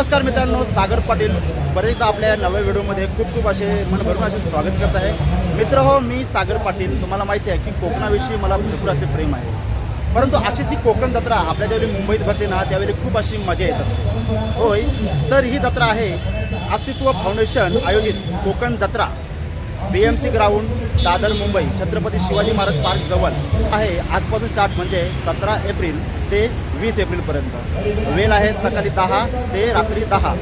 नमस्कार मित्रांनो, सागर पाटील बरेचदा आपल्या नव्या व्हिडिओमध्ये खूप असे मनभरून असे स्वागत करत आहे। मित्र हो, मी सागर पाटील। तुम्हाला माहिती आहे की कोकणाविषयी मला भरपूर असे प्रेम आहे, परंतु अशी जी कोकण जत्रा आपल्या ज्यावेळी मुंबईत भरते ना, त्यावेळी खूप अशी मजा येत असते। होय, तर ही जत्रा आहे अस्तित्व फाउंडेशन आयोजित कोकण जत्रा BMC ground Dadar Mumbai Chhatrapati Shivaji Maharaj park जवळ आहे। आजपासून स्टार्ट म्हणजे 17 एप्रिल ते 20 एप्रिलपर्यंत। वेळ आहे सकाळी 10 ते रात्री 10।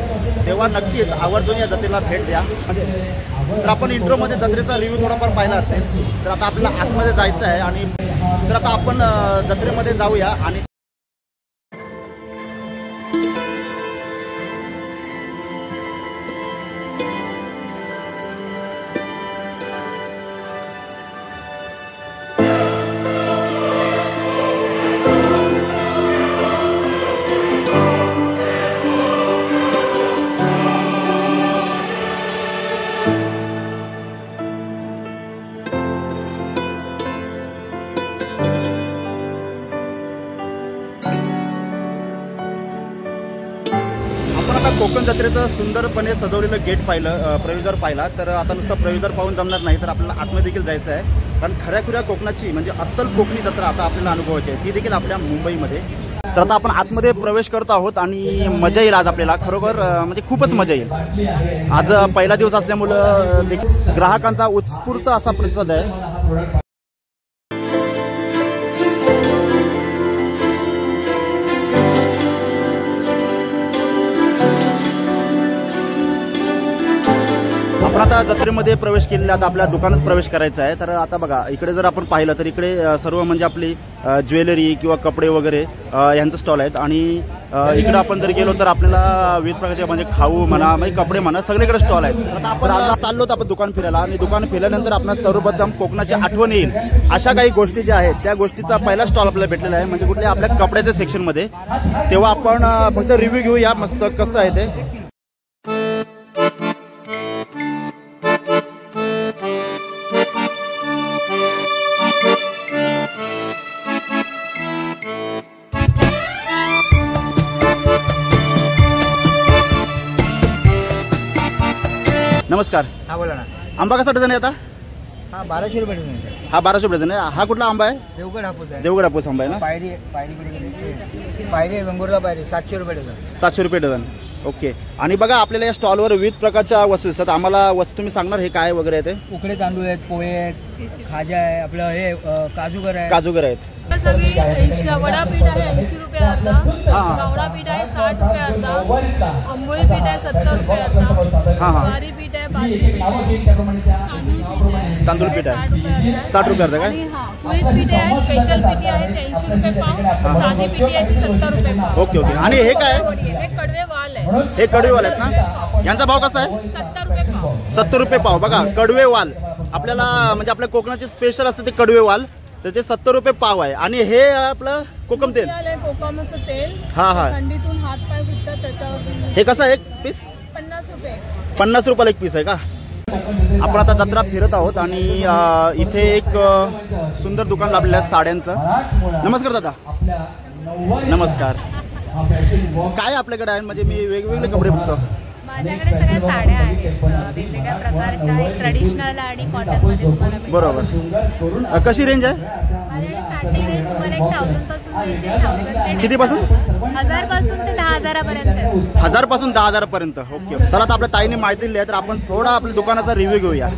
तेव्हा नक्कीच आवर्जून या जत्रेला भेट द्या। तर आपण इंट्रोमध्ये जत्रेचा रिव्ह्यू थोडाफार पाहिला असेल, तर आता आपल्याला आतमध्ये जायचं आहे आणि तर आता आपण जत्रेमध्ये जाऊया। आणि कोकण जत्रेचं सुंदरपणे सजवलेलं गेट पाहिलं, प्रवेशद्वार पाहिला। तर आता नुसतं प्रवेशद्वार पाहून जमणार नाही, तर आपल्याला आतमध्ये देखील जायचं आहे, कारण खऱ्याखुऱ्या कोकणाची म्हणजे अस्सल कोकणी जत्रा आता आपल्याला अनुभवायची आहे, ती देखील आपल्या मुंबईमध्ये। तर आता आपण आतमध्ये प्रवेश करत आहोत आणि मजा येईल आज आपल्याला, खरोखर म्हणजे खूपच मजा येईल। आज पहिला दिवस असल्यामुळं ग्राहकांचा उत्स्फूर्त असा प्रतिसाद आहे। आपण आता जत्रेमध्ये प्रवेश केलेला, आता आपल्या दुकानात प्रवेश करायचा आहे। तर आता बघा, इकडे जर आपण पाहिलं तर इकडे सर्व म्हणजे आपली ज्वेलरी किंवा कपडे वगैरे यांचं स्टॉल आहेत। आणि इकडे आपण जर गेलो तर आपल्याला विविध प्रकारचे म्हणजे खाऊ म्हणा, म्हणजे कपडे म्हणा, सगळीकडे स्टॉल आहेत। तर आपण आता चाललो तर आपण दुकान फिरायला, आणि दुकान फिरल्यानंतर आपल्याला सर्वप्रथम कोकणाची आठवण येईल अशा काही गोष्टी ज्या आहेत, त्या गोष्टीचा पहिला स्टॉल आपल्याला भेटलेला आहे, म्हणजे कुठल्या आपल्या कपड्याच्या सेक्शनमध्ये। तेव्हा आपण फक्त रिव्ह्यू घेऊया मस्त कसं आहे ते। नमस्कार। हा बोला ना। आंबा कसा डझन आहे आता? हा 1200 रुपये डझन आहे। हा 1200 डझन आहे। हा कुठला आंबा आहे? देवगड हापूस आहे। देवगड हापूस आंबा आहे ना? पायरी गंगोरला पायरी 700 रुपये डझन। 700 रुपये डझन, ओके। आणि बघा, आपल्याला या स्टॉलवर विविध प्रकारच्या वस्तू दिसतात। आम्हाला वस्तू तुम्ही सांगणार हे काय वगैरे आहे ते? उकडे तांदूळ आहेत, पोहे आहेत, खाजा आहे, आपलं हे काजूगर आहे। काजूगर आहेत सगळी 80 वडापीठ आहे 80 रुपये अर्धा, गावडा पीठ आहे 60 रुपये अर्धा, आंबोळी पीठ आहे 70 रुपये अर्धा, ज्वारी पीठ आहे, बाजरी पीठ आहे, तांदूळ पीठ आहे 60 रुपये अर्धा काय? कुळीत पीठ आहे, स्पेशल पिठी आहे 80 रुपये पाव, साधी पिठी आहे ती 70 रुपये पाव। Okay okay. आणि हे काय? हे कडवे वाल आहे। हे कडवे वाल आहेत ना? यांचा भाव कसा आहे? 70 रुपये पाव। 70 रुपये पाव। बघा, कडवे वाल आपल्याला म्हणजे आपल्या कोकणाचे स्पेशल असते ते कडवे वाल, त्याचे 70 रुपये पाव आहे। आणि हे आपलं कोकम तेल, कोकमचं तेल, हा थंडीतून हात पाय फुटतात त्याच्यावर। हे कसं आहे एक पीस? 50 रुपये। 50 रुपयाला एक पीस आहे का? आपण आता जत्रा फिरत आहोत आणि इथे एक सुंदर दुकान लाभलेलं आहे साड्यांचं। नमस्कार दादा। नमस्कार। काय आपल्याकडे आहे? म्हणजे मी वेगवेगळे कपडे बघतो। माझ्याकडे सगळ्या साड्या आहेत वेगवेगळ्या प्रकारच्या आहेत, ट्रेडिशनल आणि कॉटन मध्ये तुम्हाला मिळेल। बरोबर। कशी रेंज आहे? माझ्याकडे स्टार्टिंग रेंज तुम्हाला 1000 पासून मिळते। 1000 ते किती पासून? 1000 पासून ते 10,000 पर्यंत। 1000 पासून 10,000 पर्यंत। ओके, चला आता आपल्या ताईने माहिती दिली आहे, तर आपण थोडा आपल्या दुकानाचा रिव्ह्यू घेऊया।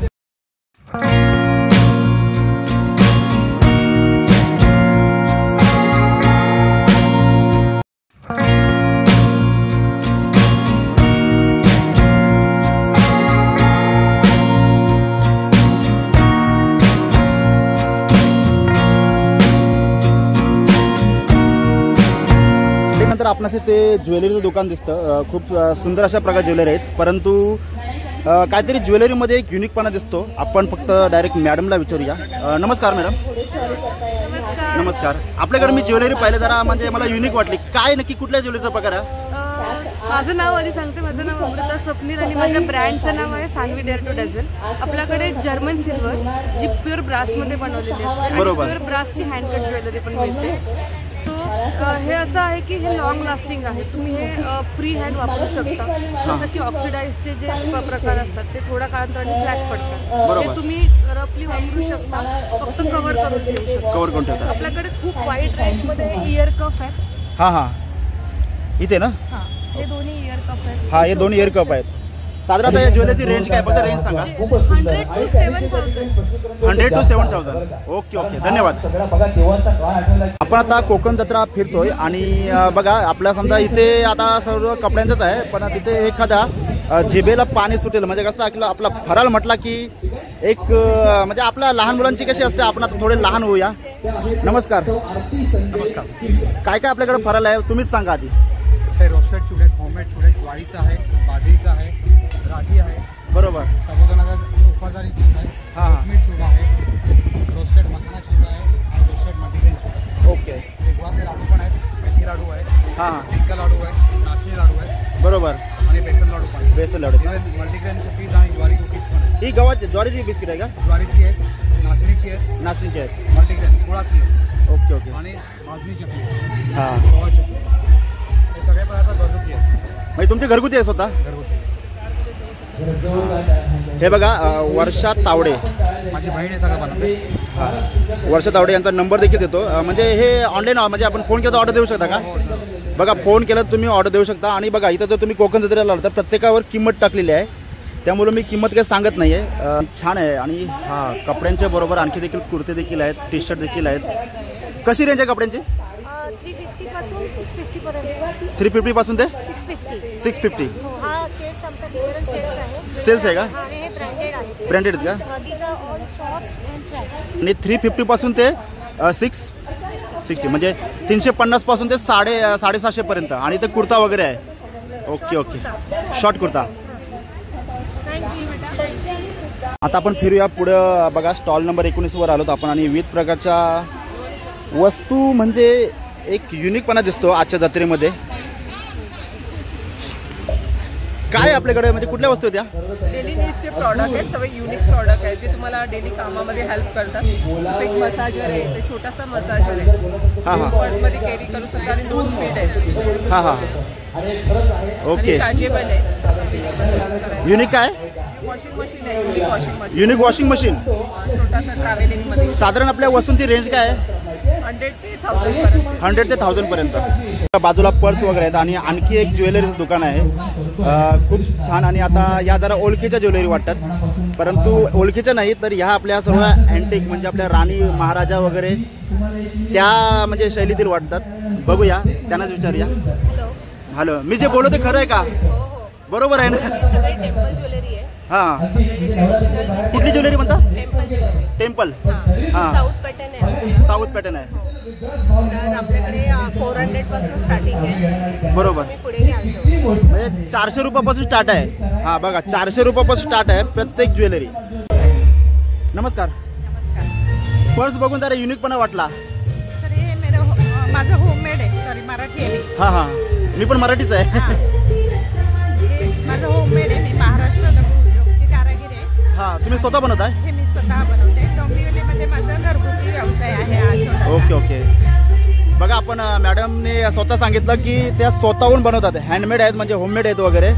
नंतर आपणास ते ज्वेलरीचं दुकान दिसतं। खूप सुंदर अशा प्रकार ज्वेलरी आहेत, परंतु काहीतरी ज्वेलरीमध्ये एक युनिकपणा दिसतो। आपण फक्त डायरेक्ट मॅडमला विचारूया। नमस्कार मॅडम। नमस्कार। आपल्याकडे मी ज्वेलरी पाहिलं, जरा म्हणजे मला युनिक वाटली। काय नक्की कुठल्या ज्वेलरीचा प्रकार आहे? माझं नाव आधी सांगते, माझं नाव अमृता स्वप्नील आणि माझ्या ब्रँडचं नाव आहे सान्वी डेअर टू डझन। आपल्याकडे जर्मन सिल्वर जी प्युअर ब्रासमध्ये बनवलेली असते, प्युअर ब्रासची हँडकट ज्वेलरी पण मिळते। सो हे असं आहे की हे लॉंग लास्टिंग आहे. तुम्ही हे फ्री हँड वापरू शकता. जसं की ऑक्सिडाइजचे जे प्रकार असतात ते थोड्या काळानंतर फ्लॅट पडतात. हे तुम्ही रफली वापरू शकता. फक्त कव्हर करून ठेवू शकता. कव्हर करून ठेवता. आपल्याकडे खूप वाईड रेंजमध्ये इयर कप आहेत. हां हां इथे ना. हां हे दोन्ही इयर कप आहेत. हा हे दोन्ही इयर कप आहेत. साधारणतः या ज्वेलरीची रेंज काय बद्दल रेंज सांगा. 100 to 7,000. 100 to 7,000. ओके ओके धन्यवाद. आपण आता कोकण जत्रा फिरतोय आणि बघा आपल्या समजा इथे आता सर्व कपड्यांचंच आहे पण तिथे एखादा जिभेला पाणी सुटेल म्हणजे कसं आपला फराळ म्हटला की एक म्हणजे आपल्या लहान मुलांची कशी असते. आपण आता थोडे लहान होऊया. नमस्कार. नमस्कार. काय काय आपल्याकडे फराळ आहे तुम्हीच सांगा आधी. हे रोस्टेड शूड आहेत, होममेड शूड आहेत, ज्वारीचं आहे, बाजरीचं आहे, रागी आहे, बरोबर. साबुदाण्याचा उपादारी शूड आहे, हां हां मीठ शूड आहे, रोस्टेड मखाना शूड आहे आणि रोस्टेड मल्टीग्रेन शूड आहे. ओके. वेगवेगळे लाडू पण आहेत. मेथी लाडू आहे, हां टिक्का लाडू आहे, नाचणी लाडू आहे बरोबर. आणि बेसन लाडू पण आहे. बेसन लाडू. मल्टीग्रेन कुकीज आणि ज्वारी कुकीज पण आहे. ही गव्हाची ज्वारीची बिस्किट आहे का. ज्वारीची आहे, नाचणीची आहे, नाचणीची आहेत. मल्टीग्रेन गुळाची आहे ओके ओके. आणि भाजणी चटणी आहे, हां गव्हा चटणी. हे सगळे पदार्थ घरगुती आहेत. म्हणजे तुमचे घरगुती आहे स्वतः. घरगुती. हे बघा वर्षा तावडे. माझी बहीण आहे सगळं बनवते. वर्षा तावडे यांचा नंबर देखील देतो. म्हणजे हे ऑनलाईन म्हणजे आपण फोन केला तर ऑर्डर देऊ शकता का. बघा फोन केला तर तुम्ही ऑर्डर देऊ शकता. आणि बघा इथं जर तुम्ही कोकण जत्रेला आला तर प्रत्येकावर किंमत टाकलेली आहे त्यामुळे मी किंमत काही सांगत नाही आहे. छान आहे. आणि हां कपड्यांच्या बरोबर आणखी देखील कुर्ते देखील आहेत, टी शर्ट देखील आहेत. कशी रेंज आहे कपड्यांची. 350 पासून 650 पर्यंत. 350 पासून ते 650. 650. हा सेट्स आमचा डिफरंट सेट्स आहे. सेल्स आहे का. आणि हे ब्रँडेड आहेत. ब्रँडेड आहेत का. These are all shorts and tracks. आणि 350 पासून ते 660 म्हणजे 350 पासून ते 750 पर्यंत. आणि ते कुर्ता वगैरे आहे. Okay okay. शॉर्ट कुर्ता. आता आपण फिरूया पुढं. बघा स्टॉल नंबर 19 वर आलो आपण आणि विविध प्रकारच्या वस्तू म्हणजे एक युनिकपणा दिसतो आजच्या जत्रेमध्ये. काय आपल्याकडे म्हणजे कुठल्या वस्तू आहेत त्या. डेली नीड्सचे प्रॉडक्ट आहेत. सगळे युनिक प्रॉडक्ट आहेत जे तुम्हाला डेली कामामध्ये हेल्प करतात. जसं एक मसाजर आहे, ते छोटासा मसाजर आहे. हां हां पर्समध्ये कॅरी करू शकता आणि 2 स्पीड आहे. हां हां ओके. चार्जेबल आहे. युनिक काय. वॉशिंग मशीन आहे, unique washing machine. Unique washing machine. छोटासा ट्रॅव्हलिंगमध्ये. साधारण आपल्या वस्तूंची रेंज काय आहे. 100 ते 1000 पर्यंत. 100 ते 1000 पर्यंत. बाजूला पर्स वगैरे आहेत आणि आणखी एक ज्वेलरीचं दुकान आहे. खूप छान. आणि आता या जरा ओळखीच्या ज्वेलरी वाटतात परंतु ओळखीच्या नाही तर ह्या आपल्या सर्व अँटिक म्हणजे आपल्या राणी महाराजा वगैरे त्या म्हणजे शैलीतील वाटतात. बघूया त्यांनाच विचारूया. हॅलो मी जे बोलतो ते खरं आहे का. बरोबर आहे ना. टेम्पल ज्वेलरी आहे. हां कुठली ज्वेलरी म्हणता. टेम्पल. हां साऊथ पॅटर्न आहे. साऊथ पॅटर्न आहे. तर आपल्याकडे 400 पासून स्टार्टिंग आहे. बरोबर. मी पुढे घ्याल म्हणजे 400 रुपयापासून स्टार्ट आहे. हा बघा 400 रुपयापासून स्टार्ट आहे प्रत्येक ज्वेलरी. नमस्कार. पर्स बघून जरा युनिकपणा वाटला. सर हे माझं होममेड आहे. सॉरी मराठी आहे. हां हां मी पण मराठीच आहे. हे माझं होममेड आहे. मी महाराष्ट्र लघुउद्योगची कारागीर आहे. हां तुम्ही स्वतः बनवताय. हे मी स्वतः बनवते. डोंबिवलीमध्ये माझा घरगुती व्यवसाय आहे हा छोटासा. Okay okay. बघा आपण मॅडमने स्वतः सांगितलं की त्या स्वतःहून बनवतात. हँडमेड आहेत म्हणजे होममेड आहेत वगैरे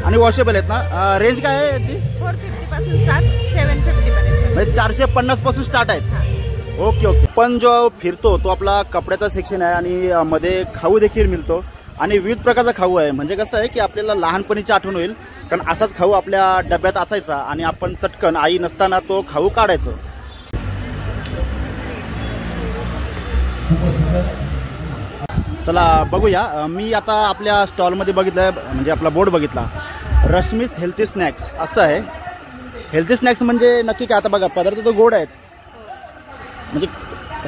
आणि वॉशेबल आहेत ना. रेंज काय आहे याची. 450 पासून स्टार्ट 750 पर्यंत. म्हणजे 450 पासून स्टार्ट आहेत. Okay okay. पण जो फिरतो तो आपला कपड्याचा सेक्शन आहे आणि मध्ये खाऊ देखील मिळतो आणि विविध प्रकारचा खाऊ आहे. म्हणजे कसं आहे की आपल्याला लहानपणीची आठवण होईल कारण असाच खाऊ आपल्या डब्यात असायचा आणि आपण चटकन आई नसताना तो खाऊ काढायचो. चला बघूया. मी आता आपल्या स्टॉलमध्ये बघितलं म्हणजे आपला बोर्ड बघितला रश्मीस हेल्थी स्नॅक्स असं आहे. हेल्थी स्नॅक्स म्हणजे नक्की काय. आता बघा पदार्थ तो गोड आहेत म्हणजे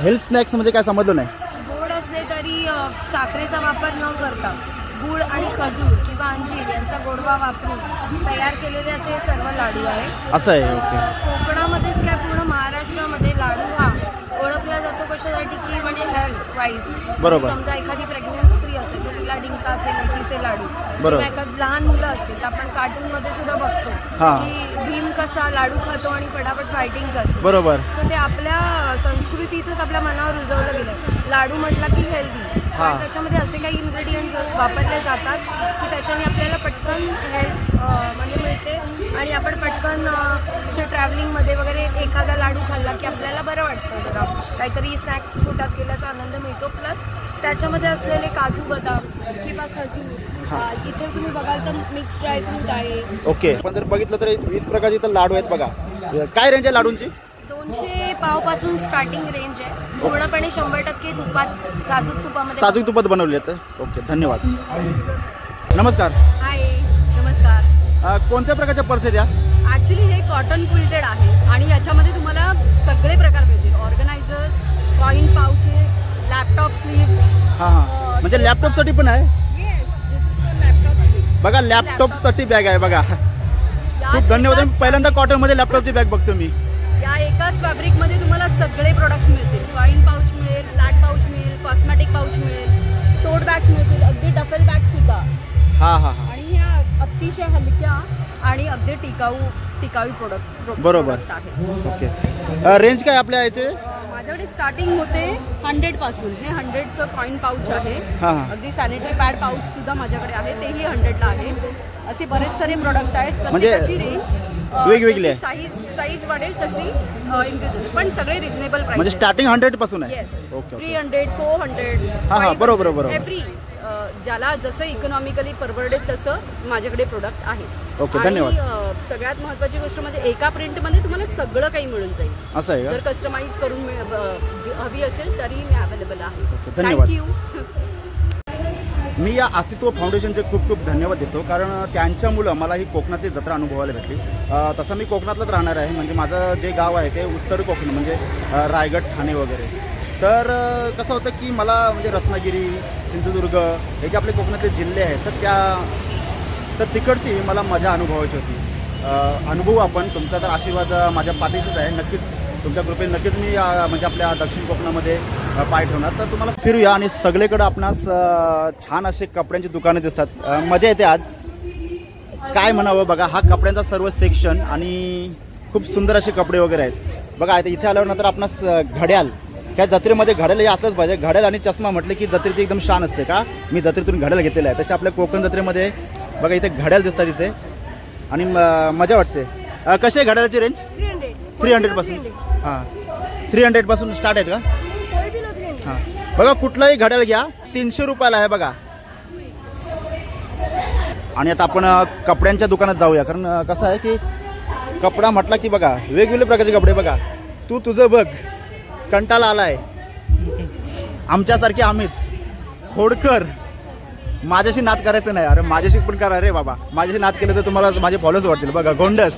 हेल्थ स्नॅक्स म्हणजे काय समजलं नाही. गोड असले तरी साखरेचा वापर न करता गूळ आणि खजूर किंवा अंजीर यांचा गोडवा वापरून तयार केलेले असे हे सर्व लाडू आहे. असं आहे. ओके. कोकणामध्येच काय पूर्ण महाराष्ट्रामध्ये लाडू हा ओळखला जातो कशासाठी की म्हणजे हेल्थ वाईज. बरोबर. समजा एखादी प्रेग्नंट स्त्री असेल तर तिला डिंका असेल मेथीचे लाडू. बरोबर. एखादी लहान मुलं असतील तर आपण कार्टूनमध्ये सुद्धा बघतो की भीम कसा लाडू खातो आणि पटापट फायटिंग करतो. बरोबर. सो ते आपल्या संस्कृतीचंच आपल्या मनावर रुजवलं गेलं. लाडू म्हटलं की हेल्दी, पण त्याच्यामध्ये असे काही इन्ग्रेडियंट्स वापरले जातात की त्याच्याने आपल्याला पटकन हेल्थ म्हणजे मिळते आणि आपण पटकन ट्रॅव्हलिंगमध्ये वगैरे एखादा लाडू खाल्ला की आपल्याला बरं वाटतं. जरा काहीतरी स्नॅक्स पोटात केल्याचा आनंद मिळतो. प्लस त्याच्यामध्ये असलेले काजू बदाम किंवा खजूर, इथे तुम्ही बघाल तर मिक्स ड्राय फ्रूट आहे. ओके, पण जर बघितलं तर विविध प्रकारचे तर लाडू आहेत बघा. काय रेंज आहे लाडूंची? 200 पावपासून स्टार्टिंग रेंज आहे. पूर्णपणे 100% तुपात, साजूक तुपामध्ये. साजूक तुपात बनवले आहेत. ओके, धन्यवाद. नमस्कार. हाय, नमस्कार. कोणत्या प्रकारच्या पर्स आहेत या? ॲक्च्युली हे कॉटन क्विल्टेड आहे आणि याच्यामध्ये तुम्हाला सगळे प्रकार मिळतील. Organisers, coin pouches, laptop sleeves. हां, म्हणजे लॅपटॉपसाठी पण आहे. Yes, this is for laptop sleeve. बघा, लॅपटॉपसाठी बॅग आहे बघा. खूप धन्यवाद. पहिल्यांदा कॉटनमध्ये लॅपटॉपची बॅग बघतो मी. या एकाच फॅब्रिकमध्ये तुम्हाला सगळे प्रोडक्ट्स मिळतील. कॉइन पाऊच मिळेल, फ्लॅट पाऊच मिळेल, कॉस्मॅटिक पाऊच मिळेल, टोट बॅग्स मिळतील, अगदी डफल बॅग सुद्धा. हां. आणि ह्या अतिशय हलक्या आणि अगदी टिकाऊ प्रोडक्ट बरोबर आहे. ओके, रेंज काय आपल्या याचे? माझ्याकडे स्टार्टिंग होते 100 पासून. हे 100चं कॉइन पाऊच आहे. अगदी सॅनिटरी पॅड पाऊच सुद्धा माझ्याकडे आहे, तेही 100ला आहे. असे बरेच सारे प्रोडक्ट आहेत. प्रत्येकाची रेंज वेगवेगळी आहे. साईज वाढेल तशी इन्क्रीज होते, पण सगळे रिझनेबल प्राइस. म्हणजे स्टार्टिंग 100 पासून आहे. Yes, okay. 300, 400. बरोबर. एव्हरी ज्याला जसं इकॉनॉमिकली परवडेल तसं माझ्याकडे प्रोडक्ट आहे. ओके, धन्यवाद. सगळ्यात महत्त्वाची गोष्ट म्हणजे एका प्रिंटमध्ये तुम्हाला सगळं काही मिळून जाईल. असं आहे का? जर कस्टमाइज करून हवी असेल तरी मी अवेलेबल आहे. धन्यवाद. थँक्यू. मी या अस्तित्व फाउंडेशनचे खूप खूप धन्यवाद देतो, कारण त्यांच्यामुळं मला ही कोकणातली जत्रा अनुभवायला भेटली. तसं मी कोकणातलाच राहणार आहे. म्हणजे माझं जे गाव आहे ते उत्तर कोकण, म्हणजे रायगड, ठाणे वगैरे. तर कसं होतं की मला म्हणजे रत्नागिरी, सिंधुदुर्ग हे जे आपले कोकणातले जिल्हे आहेत तर तिकडची मला मजा अनुभवायची होती. अनुभव आपण तुमचा तर आशीर्वाद माझ्या पाठीशीच आहे. नक्कीच तुमच्या कृपेने नक्कीच मी म्हणजे आपल्या दक्षिण कोकणामध्ये पाय ठेवणार. तर तुम्हाला फिरूया आणि सगळीकडे आपणास छान असे कपड्यांची दुकानं दिसतात. मजा येते. आज काय म्हणावं बघा, हा कपड्यांचा सर्व सेक्शन आणि खूप सुंदर असे कपडे वगैरे आहेत बघा. इथे आल्यावर नंतर आपणास घड्याल, काय जत्रेमध्ये घड्याल हे असलंच पाहिजे. घड्याल आणि चष्मा म्हटलं की जत्रेची एकदम शान असते. का मी जत्रेतून घड्याल घेतलेलं आहे, तसे आपल्या कोकण जत्रेमध्ये बघा इथे घड्याल दिसतात इथे आणि मजा वाटते. कशी आहे घड्याळाची रेंज? 300 पासून. 300 पासून स्टार्ट आहेत का? बघा, कुठलाही घड्याळ घ्या 300 रुपयाला आहे बघा. आणि आता आपण कपड्यांच्या दुकानात जाऊया, कारण कसं आहे की कपडा म्हटला की बघा वेगवेगळे प्रकारचे कपडे. बघा, तू तुझं बघ, कंटाळा आलाय. आमच्यासारखे आम्हीच खोडकर. माझ्याशी नाद करायचं नाही. अरे माझ्याशी पण करा रे बाबा. माझ्याशी नाद केलं तर तुम्हाला माझे फॉलोअर्स वाटतील. बघा, गोंडस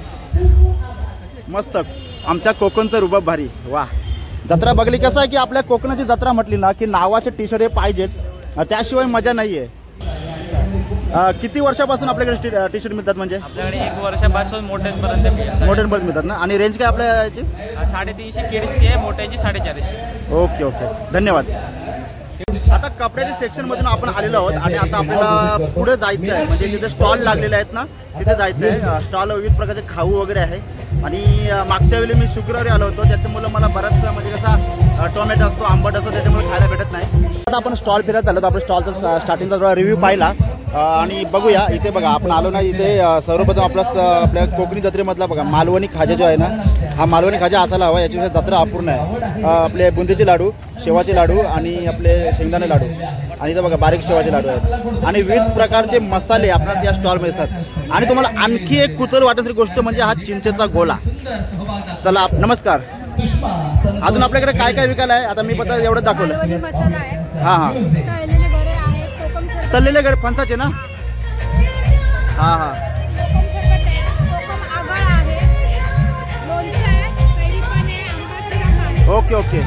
मस्त. आमच्या कोकणचं रुबाब भारी. वा, जत्रा बघली. कसं आहे की आपल्या कोकणाची जत्रा म्हटली ना की नावाचे टी शर्ट हे पाहिजेच, त्याशिवाय मजा नाही आहे. किती वर्षापासून आपल्याकडे टी शर्ट मिळतात? म्हणजे आपल्याकडे 1 वर्षापासून मोठ्यांपर्यंत मिळतात ना. आणि रेंज काय आपल्या याची? 350 किड्सची आहे, मोठ्यांची 450. ओके, धन्यवाद. आता कपड्याच्या सेक्शन मधून आपण आलेलो आहोत आणि आता आपल्याला पुढे जायचं आहे. म्हणजे तिथे स्टॉल लागलेले आहेत ना, तिथे जायचं आहे. स्टॉल विविध प्रकारचे खाऊ वगैरे आहे. आणि मागच्या वेळी मी शुक्रवारी आलो होतो, त्याच्यामुळे मला बराचसा म्हणजे कसा टोमॅटो असतो, आंबट असतो, त्याच्यामुळे खायला भेटत नाही. आता आपण स्टॉल फिरत आलो, आपण स्टॉलचा स्टार्टिंगचा थोडा रिव्ह्यू पाहिला आणि बघूया. इथे बघा, आपण आलो ना, इथे सर्वप्रथम आपल्या कोकणी जत्रेमधला बघा मालवणी खाजा जो आहे ना, हा मालवणी खाजा असायला हवा. याच्यापेक्षा जत्रा अपूर्ण आहे. आपले बुंदीचे लाडू, शेवाचे लाडू आणि आपले शेंगदाणे लाडू आणि इथं बघा बारीक शेवाचे लाडू आहेत आणि विविध प्रकारचे मसाले आपल्याला या स्टॉलमध्ये असतात. आणि तुम्हाला आणखी एक कुतूहल वाटणारी गोष्ट म्हणजे हा चिंचेचा गोला. चला, नमस्कार. अजून आपल्याकडे काय काय विकायला आहे? आता मी पत्ता एवढं दाखवलं. तळलेले गड फणसाचे ना? ओके.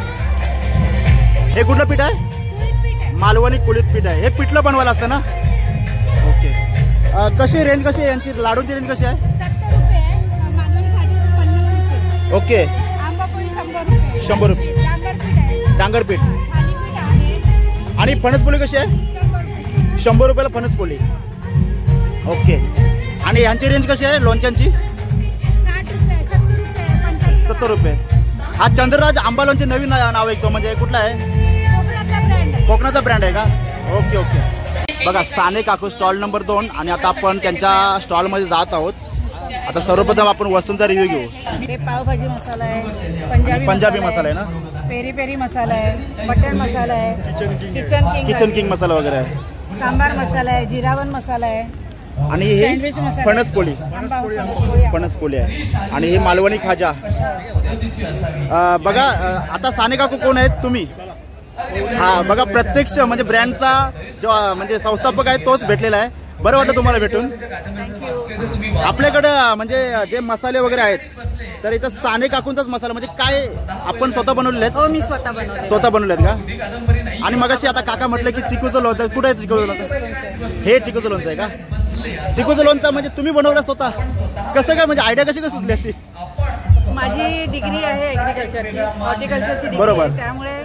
हे कुठलं पीठ आहे? मालवणी कुळीत पीठ आहे. हे पिठलं बनवायला असतं ना? ओके. कशी रेंज कशी आहे यांची? लाडूची रेंज कशी आहे? 70 रुपये, मालवणी खाडी 50 रुपये. ओके. आंबापोळी 100 रुपये. 100 रुपये. डांगरपीठ आहे. डांगरपीठ. थालीपीठ आहे. आणि फणसपोळी कशी आहे? 100 रुपये. 100 रुपयाला फणसपोळी. ओके. आणि यांची रेंज कशी आहे लोणच्यांची? 60 रुपये, 70 रुपये, 75 70 रुपये. हा चंद्रराज आंबा लोणचे नवीन नाव ऐकतो, म्हणजे कुठला आहे? कोकणाचा ब्रँड आहे का? Okay okay. बघा साने काकू स्टॉल नंबर 2 आणि आता आपण त्यांच्या स्टॉलमध्ये जात आहोत. आता सर्वप्रथम आपण वस्तूंचा रिव्ह्यू घेऊ. हे पावभाजी मसाला आहे, पंजाबी मसाला आहे ना, पेरी पेरी मसाला आहे, बटर मसाला आहे, किचन किंग मसाला वगैरे आहे, सांबार मसाला आहे, जिरावन मसाला आहे आणि हे फणसपोळी फणसपोळी आहे आणि हे मालवणी खाजा. बघा आता साने काकू कोण आहेत? तुम्ही. हा बघा प्रत्यक्ष म्हणजे ब्रँडचा जो म्हणजे संस्थापक आहे तोच भेटलेला आहे. बरं वाटतं तुम्हाला भेटून? आपल्याकडं म्हणजे जे मसाले वगैरे आहेत तर इथं साने काकूंचाच मसाला म्हणजे काय आपण स्वतः बनवलेले आहेत? हो मी स्वतः बनवले आहेत का? आणि मगाशी आता काका म्हटलं की चिकूचं लोणचं. कुठे आहे चिकूचं लोणचं? हे चिकूचं लोणचं आहे का? चिकूचं लोणचं म्हणजे तुम्ही बनवलं स्वतः? कसं काय म्हणजे आयडिया कशी काय सुचली अशी? माझी डिग्री आहे ऍग्रिकल्चरची, हॉर्टिकल्चरची डिग्री बरोबर. आहे. त्यामुळे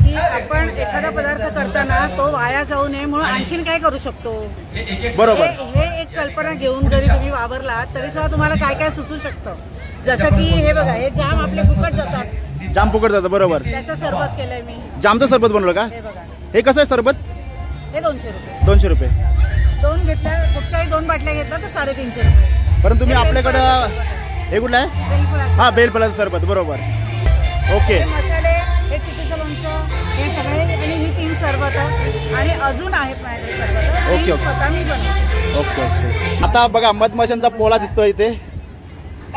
की आपण एखादा पदार्थ करताना तो वाया जाऊ नये म्हणून आणखीन काय करू शकतो बरोबर. हे एक कल्पना घेऊन जरी तुम्ही वावरलात तरी सुद्धा तुम्हाला काय काय सुचू शकतं. जसं की हे बघा, हे जाम आपले फुकट जातात, जाम फुकट जातं. बरोबर. त्याचं सरबत केलंय मी. जामचं सरबत बनवलं का? हे बघा, हे कसं आहे सरबत? हे 200 रुपये. 200 रुपये. 2 घेतल्या, कुठच्याही 2 बाटल्या घेतल्या तर 350 रुपये. परंतु तुम्ही आपल्याकडं हे कुठलं आहे? बेलफळाचं. हा बेलफळाचं सरबत. बरोबर. ओके. हे मसाले, हे चिकूचं लोणचं, हे सगळे आणि ही 3 सरबत आणि अजून आहेत माझ्याकडे सरबत. Okay, okay. स्वतः मी बनवते. Okay okay. आता बघा मधमाशांचा पोळा दिसतोय इथे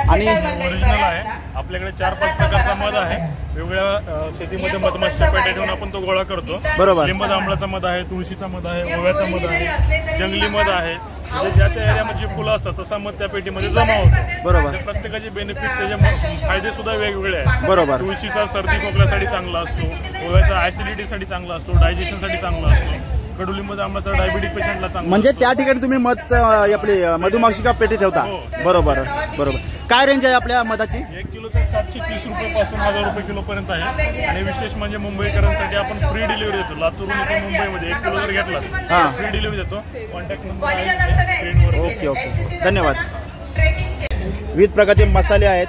आणि ओरिजिनल आहे. आपल्याकडे 4-5 प्रकारचा मध आहे. वेगवेगळ्या शेतीमध्ये मधमाशीच्या पेट्या ठेवून आपण तो गोळा करतो. बरोबर. लिंब जांभळाचा मध आहे, तुळशीचा मध आहे, ओव्याचा मध आहे, जंगली मध आहे. म्हणजे ज्या त्या एरियामध्ये जी फुलं असतात तसा मध त्या पेटीमध्ये जमा होतो. बरोबर. प्रत्येकाचे बेनिफिट, त्याचे फायदे सुद्धा वेगवेगळे आहेत. बरोबर. तुळशीचा सर्दी खोकल्यासाठी चांगला असतो, ओव्याचा ऍसिडिटीसाठी चांगला असतो, डायजेशनसाठी चांगला असतो, कडुलिंब जांभळाचा डायबिटिक पेशंटला चांगला. म्हणजे त्या ठिकाणी तुम्ही आपली मधुमाक्षिका पेटी ठेवता. बरोबर बरोबर. काय रेंज आहे आपल्या मधाची? 1 किलोचा 730 रुपयापासून 1000 रुपये किलो पर्यंत आहे. आणि विशेष म्हणजे मुंबईकरांसाठी आपण फ्री डिलिव्हरी देतो. लातूरून इथे मुंबईमध्ये 1 किलो जर घेतला फ्री डिलिव्हरी देतो. Contact number. Okay okay. धन्यवाद. विविध प्रकारचे मसाले आहेत.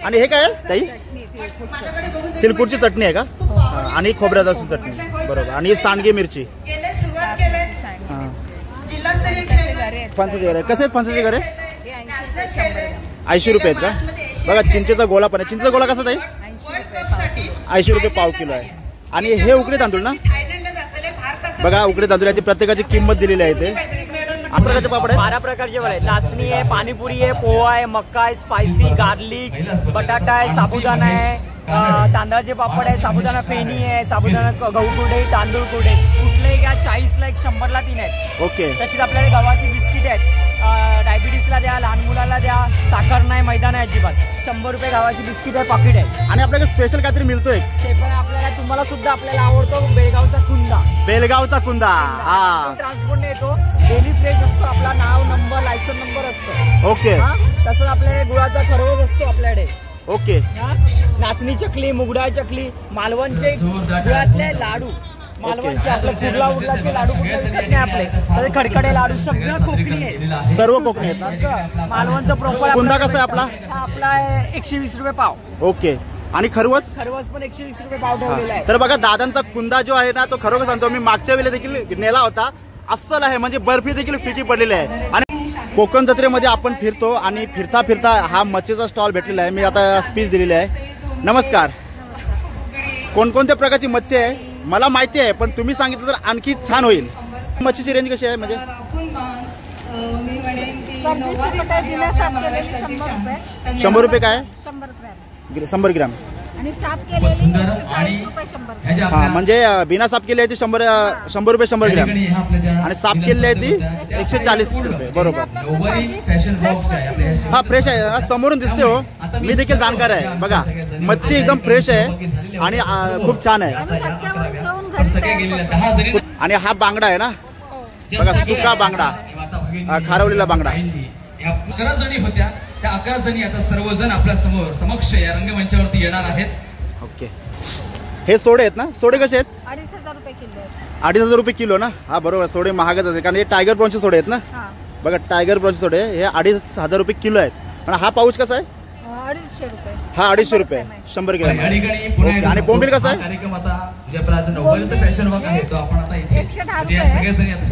आणि हे काय आहे ताई? तिलकुटची चटणी आहे का? आणि खोबऱ्याची लसूण चटणी. बरोबर. आणि सांडगे मिरची. फणसाचे घरे कसे आहेत? फणसाचे घरे 80 रुपये आहेत का? बघा चिंचेचा गोळा पण आहे. चिंचेचा गोळा कसा आहे? 80 रुपये पाव किलो आहे. आणि हे उकडे तांदूळ ना? बघा उकडे तांदूळ याची प्रत्येकाची किंमत दिलेली आहे इथे. 8 प्रकारचे पापड आहेत. 12 प्रकारचे वडे, नाचणी आहे, पाणीपुरी आहे, पोहा आहे, मक्का आहे, स्पायसी, गार्लिक, बटाटा आहे, साबुदाणा आहे, तांदळाचे पापड आहे, साबुदाणा फेणी आहे, साबुदाणा गहू कुरडे, तांदूळ कुरडे. कुठलेही घ्या 40ला 1, 100ला 3 आहेत. ओके. तशीच आपल्याकडे गव्हाची बिस्किट आहेत. डायबिटीसला द्या, लहान मुलाला द्या, साखर नाही, मैदान आहे अजिबात. 100 रुपये गव्हाची बिस्किट आहे, पॉकेट आहे. आणि आपल्याकडे स्पेशल काहीतरी मिळतोय ते पण आपल्याला, तुम्हाला सुद्धा आपल्याला आवडतो, बेळगावचा कुंदा. बेलगावचा कुंदा. हा ट्रान्सपोर्ट येतो, डेली फ्रेश असतो, आपला नाव नंबर लायसन नंबर असतो. ओके. तसंच आपल्याकडे गुळाचा खरवस असतो आपल्याकडे. ओके. नाचणी चकली, मुगडा चकली, मालवणचे गुळातले लाडू, मालवणचे आपले कुर्ला उरलाचे लाडू कुठले विकत नाही आपले. तर खडखडे लाडू सगळं कोकणी आहे. सर्व कोकणी आहेत ना? मालवणचं प्रॉपर. कुंदा कसा आहे आपला? आपला 120 रुपये पाव. ओके. आणि खरवस? खरवस पण 120 रुपये पाव ठेवलेला आहे. तर बघा दादांचा कुंदा जो आहे ना तो खरोखर सांगतो मी मागच्या वेळेला देखील नेला होता. अस्सल आहे म्हणजे बर्फी देखील फिकी पडलेली आहे. आणि कोकण जत्रेमध्ये आपण फिरतो आणि फिरता फिरता हा मच्छीचा स्टॉल भेटलेला आहे. मी आता स्पीच दिलेली आहे. नमस्कार. कोणकोणत्या प्रकारची मच्छी आहे मला माहिती आहे पण तुम्ही सांगितलं तर आणखी छान होईल. मच्छीची रेंज कशी आहे? म्हणजे 100 रुपये काय? 100 ग्राम. हा म्हणजे बिना साफ केली आहे ती 100 रुपये 100 ग्राम आणि साफ केलेली आहे ती 140 रुपये. बरोबर. हा फ्रेश आहे. समोरून दिसते हो. मी देखील जाणकार आहे. बघा मच्छी एकदम फ्रेश आहे आणि खूप छान आहे. आणि हा बांगडा आहे ना? बघा सुका बांगडा, खारवलेला बांगडा. 11 जणी होत्या. त्या 11 जणी आता सर्वजण आपल्या समक्ष या रंगमंचावरती येणार आहेत. ओके. हे सोडे आहेत ना? सोडे कसे आहेत? 2,500 रुपये किलो. 2,500 रुपये किलो ना? हा बरोबर. सोडे महागच असेल कारण हे टायगर प्रॉन्सचे सोडे आहेत ना? बघा टायगर प्रॉन्सचे सोडे हे 2,500 रुपये किलो आहेत. पण हा पाऊच कसा आहे? 250 रुपये. हा 250 रुपये 100 ग्रॅम. ओके. आणि बोंबील कसं आहे? कार्यक्रम आता जे आपला 90चा फॅशन वॉक आहे तो आपण आता इथे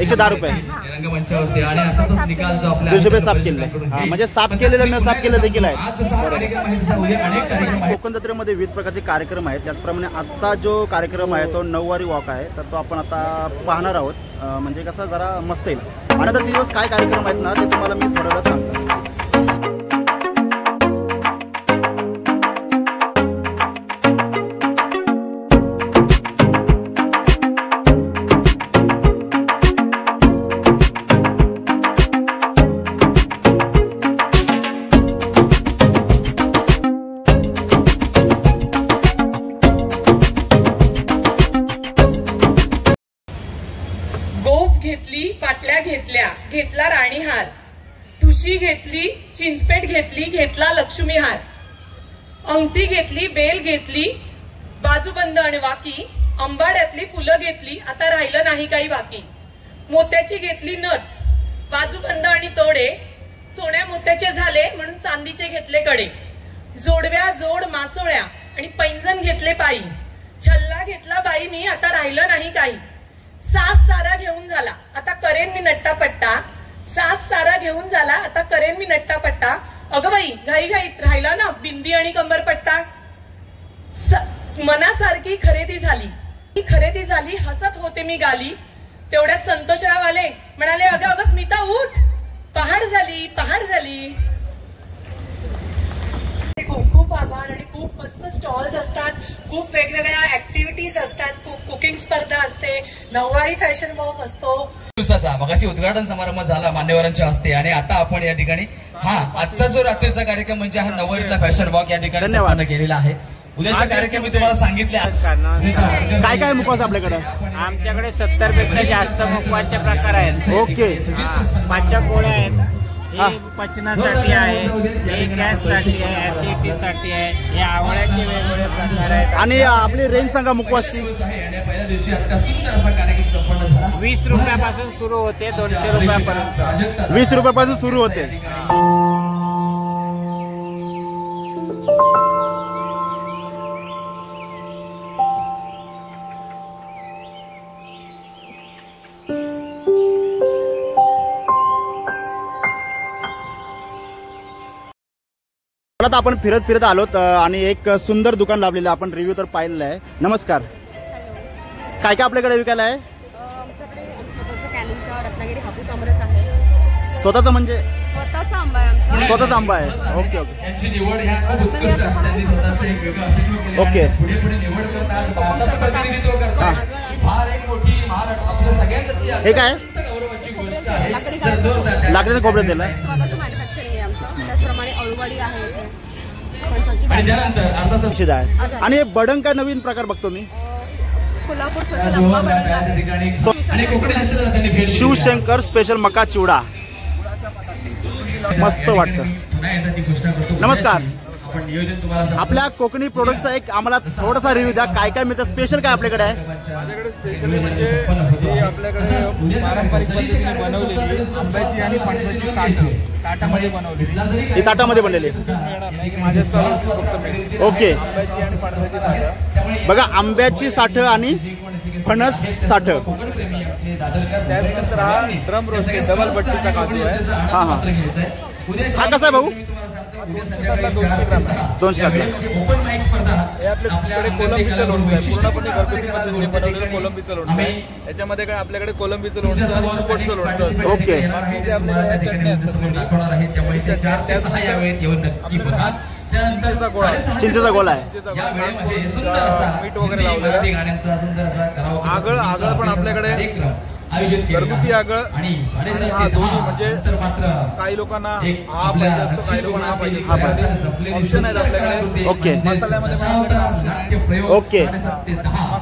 110 रुपये रंगमंचावरती आणि आताच निकाल जो आपल्या 200 रुपये साफ केले. हा म्हणजे साफ केलेलं न साफ केलं देखील आहे. कोकण जत्रेमध्ये विविध प्रकारचे कार्यक्रम आहेत. त्याचप्रमाणे आजचा जो कार्यक्रम आहे तो 9 वारी वॉक आहे. तर तो आपण आता पाहणार आहोत. म्हणजे कसं जरा मस्त येईल. आणि आता दिवस काय कार्यक्रम आहेत ना ते तुम्हाला मी थोड्या वेळा सांगतो. घेतली, पाटल्या घेतल्या, घेतला राणीहार, ठुशी घेतली, चिंचपेट घेतली, घेतला लक्ष्मीहार, अंगठी घेतली, बेल घेतली, बाजूबंद आणि वाकी, अंबाड्यातली फुलं घेतली, आता राहिलं नाही काही बाकी, मोत्याची घेतली नथ, बाजूबंद आणि तोडे, सोन्या मोत्याचे झाले म्हणून चांदीचे घेतले कडे, जोडव्या जोड मासोळ्या आणि पैंजण घेतले पायी, छल्ला घेतला बाई मी, आता राहिलं नाही काही, सास सारा घेऊन झाला आता करेन मी नट्टापट्टा, सास सारा घेऊन झाला आता करेन मी नट्टापट्टा, अगं बाई घाई घाईत राहिला ना बिंदी आणि कंबरपट्टा, मनासारखी खरेदी झाली हसत होते मी गाली, तेवढ्यात संतोषराव आले म्हणाले अगं अगं स्मिता उठ, पहाड झाली. खूप आभार. आणि खूप मस्त स्टॉल्स असतात, खूप वेगवेगळ्या ऍक्टिव्हिटीज असतात, कुकिंग स्पर्धा असते, 9 वारी फॅशन वॉक असतो. दिवसाचा मगाशी उद्घाटन समारंभ झाला मान्यवरांच्या हस्ते आणि आता आपण या ठिकाणी आजचा जो रात्रीचा कार्यक्रम म्हणजे हा 9 वारीतला फॅशन वॉक या ठिकाणी संपन्न केलेला आहे. उद्याचा कार्यक्रम मी तुम्हाला सांगितले. काय काय मुखवास आपल्याकडे? आमच्याकडे 70 पेक्षा जास्त मुखवासचे प्रकार आहेत. ओके. पाचच्या गोळ्या आहेत, हे पचनासाठी आहे, हे गॅससाठी आहे, ऍसिडिटी साठी आहे, हे आवळ्याचे वेगवेगळे प्रकार आहेत. आणि आपली रेंज सांगा मुखवासची. 20 रुपयापासून सुरू होते 200 रुपयापर्यंत. 20 रुपयापासून सुरू होते. आता आपण फिरत आलोत आणि एक सुंदर दुकान लावलेलं आपण रिव्ह्यू तर पाहिलेलं आहे. नमस्कार. काय काय आपल्याकडे विकायला आहे? आमच्याकडे स्वतःचा कॅनिंगचा रत्नागिरी हापूस आमरस आहे. स्वतःचा म्हणजे स्वतःचा आंबा आहे आमचा. स्वतःचा आंबा आहे. ओके ओके यांची निवड ह्या खूप उत्कृष्ट असते. त्यांनी स्वतःचं एक वेगळं अस्तित्व केलं. ओके. पुढे निवड करतात, भारताचं प्रतिनिधित्व करतात. फार एक मोठी महाराष्ट्र आपल्या सगळ्यांसाठी हे काय गौरवाची गोष्ट आहे. लाकडीने खोबरं दिलं. स्वतःचं मॅन्युफॅक्चरिंग आहे आमचं. त्याचप्रमाणे अळूवाडी आहे इथे. आणि त्यानंतर अर्धाच आहे. आणि हे बडंग काय नवीन प्रकार बघतो मी. कोल्हापूर स्पेशल आंबा बडंग आहे. शिवशंकर स्पेशल मका चिवडा मस्त वाटतं. नमस्कार. आपल्या कोकणी प्रोडक्टचा एक आम्हाला थोडासा रिव्ह्यू द्या. काय काय मिळतं, स्पेशल काय आपल्याकडे आहे? माझ्याकडे स्पेशल म्हणजे जी आपल्याकडे पारंपरिक पद्धतीने बनवलेली आंब्याची आणि फणसाची साठ ताटामध्ये बनवलेली. ही ताटामध्ये बनलेली. माझ्या स्टॉल ओके. आंब्याची आणि फणसाची साठ. बघा आंब्याची साठ आणि फणस साठ. त्यानंतर हा ड्रम रोस्ट डबल बट्टीचा काजू आहे. हा हा हा कसा आहे भाऊ? 200 ग्राम. 200 ग्राम. हे आपल्याकडे कोलंबीचं लोणचं आहे. पूर्णपणे घरगुती पद्धतीने बनवलेलं कोलंबीचं लोणचं आहे. याच्यामध्ये काय आपल्याकडे कोलंबीचं लोणचं आणि सुकोटचं लोणचं असतं. ओके. बाकी जे आपल्याकडे चटणी चिंचेचा गोळा आहे. मीठ वगैरे लावलेलं. आगळ पण आपल्याकडे घरगुती आगळ आणि हा दोन्ही म्हणजे काही लोकांना हा पाहिजे असतो, काही लोकांना हा पाहिजे. ऑप्शन आहेत आपल्याकडे. ओके मसाल्यामध्ये. ओके.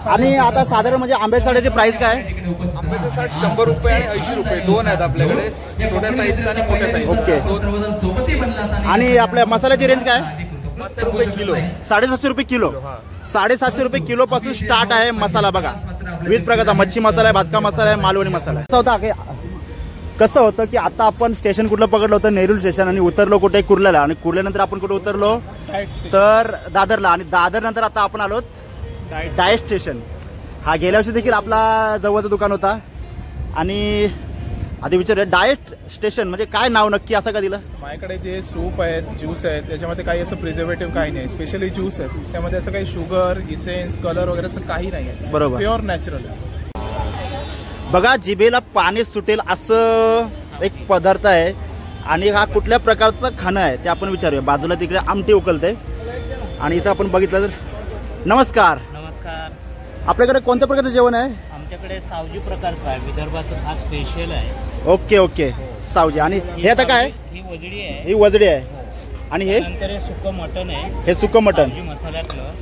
आणि आता साधारण म्हणजे आंब्याच्या साठ्याची प्राइस काय? आंब्याचं साठ 100 रुपये आणि 80 रुपये दोन आहेत आपल्याकडे, छोट्या साईजचा आणि मोठ्या साईजचा. ओके. आणि आपल्या मसाल्याची रेंज काय? 700 रुपये किलो. 750 रुपये किलो. 750 रुपये किलो पासून स्टार्ट आहे मसाला. बघा विविध प्रकारचा मच्छी मसाला आहे, भाजका मसाला आहे, मालवणी मसाला आहे. होता कसं होतं की आता आपण स्टेशन कुठलं पकडलं होतं, नेरूळ स्टेशन, आणि उतरलो कुठे, कुर्ल्याला, आणि कुर्ल्यानंतर आपण कुठे उतरलो तर दादरला, आणि दादर नंतर आता आपण आलो डाएट स्टेशन. हा गेल्या वर्षी देखील आपला जवळचं दुकान होता. आणि आधी विचारूया, डाएट स्टेशन म्हणजे काय नाव नक्की, असं का दिलं? माझ्याकडे जे सूप आहेत, ज्यूस आहेत, त्याच्यामध्ये काही असं प्रिझर्वेटिव्ह काही नाही. स्पेशली ज्यूस आहेत, त्यामध्ये असं काही शुगर, इसेन्स, कलर वगैरे असं काही नाही आहे. बरोबर, प्युअर नॅचरल. बघा जिभेला पाणी सुटेल असं एक पदार्थ आहे. आणि हा कुठल्या प्रकारचं खाणं आहे ते आपण विचारूया. बाजूला तिकडे आमटी उकलते, आणि इथं आपण बघितलं तर. नमस्कार. नमस्कार. आपल्याकडे कोणत्या प्रकारचं जेवण आहे? आमच्याकडे सावजी प्रकारचं आहे, विदर्भाचं हा स्पेशल आहे. Okay okay, Saoji. आणि हे आता काय? ही वजडी आहे. ही वजडी आहे. आणि हे नंतर हे सुकं मटन आहे. हे सुकं मटन मसाल्यातलं.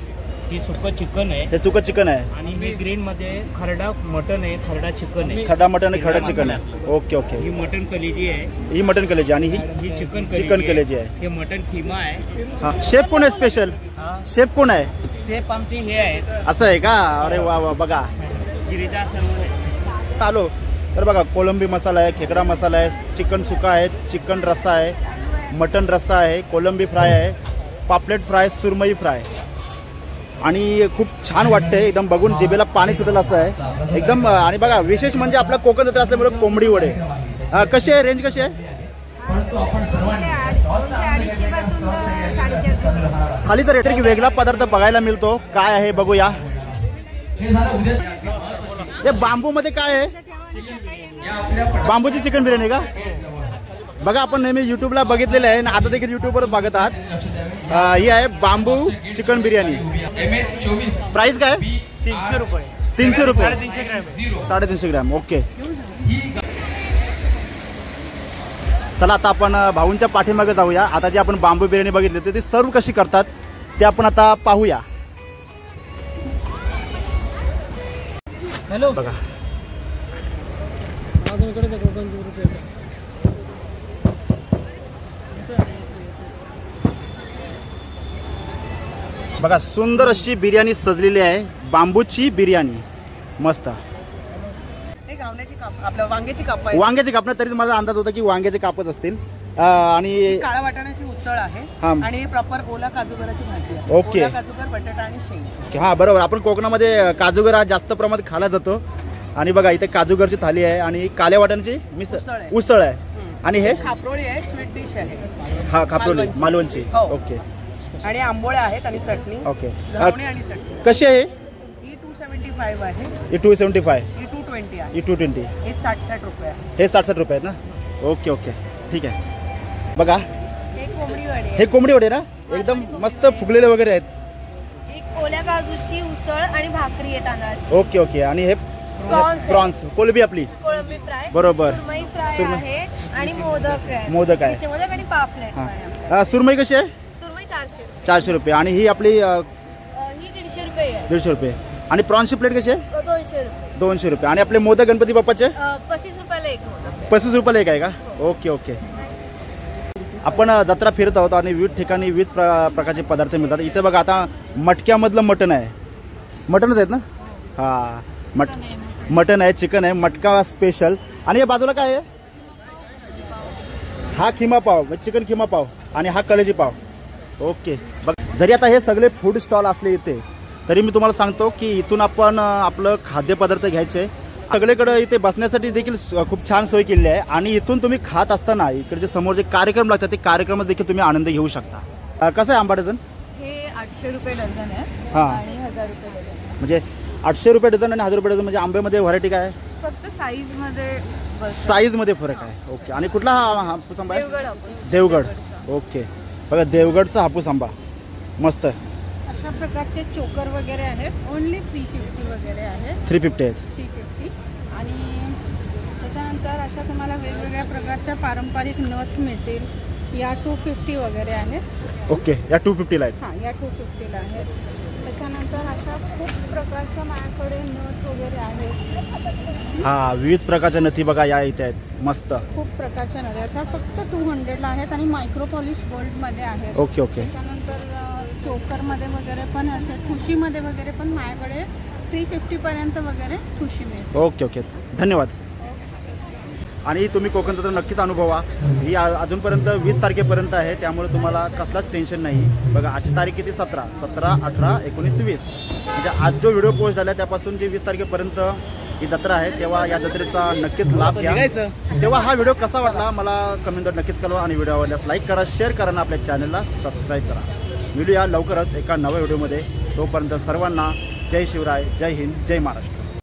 ही सुकं चिकन आहे. हे सुकं चिकन आहे. आणि हे ग्रीन मध्ये खरडा मटन आहे, खरडा चिकन आहे. खरडा मटन आणि खरडा चिकन आहे. Okay okay. ही मटन कलेजी आहे. ही मटन कलेजी. आणि ही चिकन कलेजी आहे. हे मटन खिमा आहे. हा, शेफ कोण आहे स्पेशल? शेफ कोण आहे? शेफ आमचे हे आहेत. असं आहे का? अरे वा वा. बघा गिरिजा सर्व आलो तर बघा, कोलंबी मसाला आहे, खेकडा मसाला आहे, चिकन सुका आहे, चिकन रस्सा आहे, मटन रस्सा आहे, कोलंबी फ्राय आहे, पापलेट फ्राय, सुरमई फ्राय. आणि खूप छान वाटते एकदम, बघून जिभेला पाणी सुटेल असं आहे एकदम. आणि बघा विशेष म्हणजे आपला कोकण जत्रा असल्यामुळे कोंबडी वडे कशी आहे, रेंज कशी आहे? खाली तर एक वेगळा पदार्थ बघायला मिळतो. काय आहे बघूया. हे बांबू मध्ये काय आहे? बांबूची चिकन बिर्याणी का? बघा आपण नेहमी युट्यूबला बघितलेलं आहे आणि आता देखील युट्यूबवर बघत आहात. ही आहे बांबू चिकन बिर्याणी. प्राइस काय? 300 रुपये. 300 रुपये. 350 ग्रॅम. ओके. चला आता आपण भाऊंच्या पाठीमागे जाऊया. आता जी आपण बांबू बिर्याणी बघितली ती सर्व कशी करतात ते आपण आता पाहूया. हॅलो बघा बघा सुंदर अशी बिर्याणी सजलेली आहे. बांबूची बिर्याणी मस्त. वांग्याची काप आहे. वांग्याचे काप ना, तरी माझा अंदाज होता की वांग्याचे कापच असतील. आणि काळ्या वाटाण्याची उसळ आहे. आणि प्रॉपर ओला काजूगराची भाजी आहे. ओके. ओला काजूगर, बटाटा आणि शेंग. हा बरोबर. आपण कोकणामध्ये काजूगर हा जास्त प्रमाणात खाला जातो. आणि बघा इथे काजूगरची थाली आहे आणि काळ्या वाटाण्याची उसळ आहे. आणि हे खापरोळी आहे, स्वीट डिश आहे. हा खापरोळी मालवणची. ओके. आणि आंबोळ्या आहेत आणि चटणी. ओके. आणि चटणी कशी आहे? ही 275 आहे. ही 275. ही 220 आहे. ही 220. हे 60 रुपये आहे. हे 60 रुपये आहेत ना? ओके ओके ठीक आहे. बघा हे कोंबडी वडे. हे कोंबडी वडे ना, एकदम मस्त फुगलेले वगैरे आहेत. एक ओल्या काजूची उसळ आणि भाकरी आहे तांदळाची. Okay okay. आणि हे प्रॉन्स कोलंबी आपली कोळंबी फ्राय. बरोबर. सुरमई फ्राय आहे आणि मोदक आहे. मोदक आहे. मोदक आणि पापलेट. हा सुरमई कशी आहे? सुरमई 400. 400 रुपये. आणि ही आपली ही 150 रुपये आहे. 150 रुपये. आणि प्रॉन्सची प्लेट कशी आहे? 200 रुपये. 200 रुपये. आणि आपले मोदक गणपती बाप्पाचे 35 रुपयाला एक मोदक. 35 रुपयाला एक आहे का? Okay okay. आपण जत्रा फिरत आहोत आणि विविध ठिकाणी विविध प्रकारचे पदार्थ मिळतात. इथे बघा आता मटक्यामधलं मटण आहे. मटणच आहेत ना? हा मटण आहे, चिकन आहे, मटका स्पेशल. आणि या बाजूला काय आहे? हा खिमा पाव, चिकन खिमा पाव. आणि हा कलेजी पाव. ओके. बघ जरी आता हे सगळे फूड स्टॉल असले इथे, तरी मी तुम्हाला सांगतो की इथून आपण आपलं खाद्यपदार्थ घ्यायचे. सगळीकडे इथे बसण्यासाठी देखील खूप छान सोय केली आहे. आणि इथून तुम्ही खात असताना इकडचे समोर जे कार्यक्रम लागतात ते कार्यक्रमात देखील तुम्ही आनंद घेऊ शकता. कसं आहे आंबा डझन? हे 800 रुपये डझन आहे. हां. आणि 1000 रुपये डझन. म्हणजे 800 रुपये डझन आणि 1000 रुपये डझन. म्हणजे आंब्यामध्ये व्हरायटी काय आहे? फक्त साईज मध्ये फरक आहे. ओके. आणि कुठला हा हापूस आंबा आहे? देवगड. ओके. बघा देवगडचा हापूस आंबा मस्त. अशा प्रकारचे चोकर वगैरे आहेत. ओनली 350 वगैरे आहेत. 350 आहेत. 350. आणि त्याच्यानंतर अशा तुम्हाला वेगवेगळ्या प्रकारच्या पारंपरिक नथ मिळतील. या 250 वगैरे आहेत. ओके. या 250 ला आहेत. हां, या 250 ला आहेत. त्याच्यानंतर अशा खूप प्रकारच्या माझ्याकडे नथ वगैरे आहेत. हा विविध प्रकारच्या नथी बघा या इथे आहेत मस्त. खूप प्रकारच्या नथी आहेत. ह्या फक्त 200 ला आहेत आणि मायक्रो पॉलिश गोल्डमध्ये आहेत. Okay okay. त्याच्यानंतर चोकरमध्ये वगैरे पण असे ठुशीमध्ये वगैरे पण माझ्याकडे 350 पर्यंत वगैरे ठुशी मिळते. Okay okay. धन्यवाद. आणि तुम्ही कोकणचा तर नक्कीच अनुभवा. ही अजूनपर्यंत 20 तारखेपर्यंत आहे, त्यामुळे तुम्हाला कसलाच टेन्शन नाही. बघा आजची तारीख किती 17, 18, 19, 20 म्हणजे आज जो व्हिडिओ पोस्ट झाला त्यापासून जे 20 तारखेपर्यंत ही जत्रा आहे, तेव्हा या जत्रेचा नक्कीच लाभ घ्या. तेव्हा हा व्हिडिओ कसा वाटला मला कमेंटवर नक्कीच कळवा आणि व्हिडिओ आवडल्यास लाईक करा, शेअर करा आणि आपल्या चॅनलला सबस्क्राईब करा. मिळूया लवकरच एका नव्या व्हिडिओमध्ये. तोपर्यंत सर्वांना जय शिवराय, जय हिंद, जय महाराष्ट्र.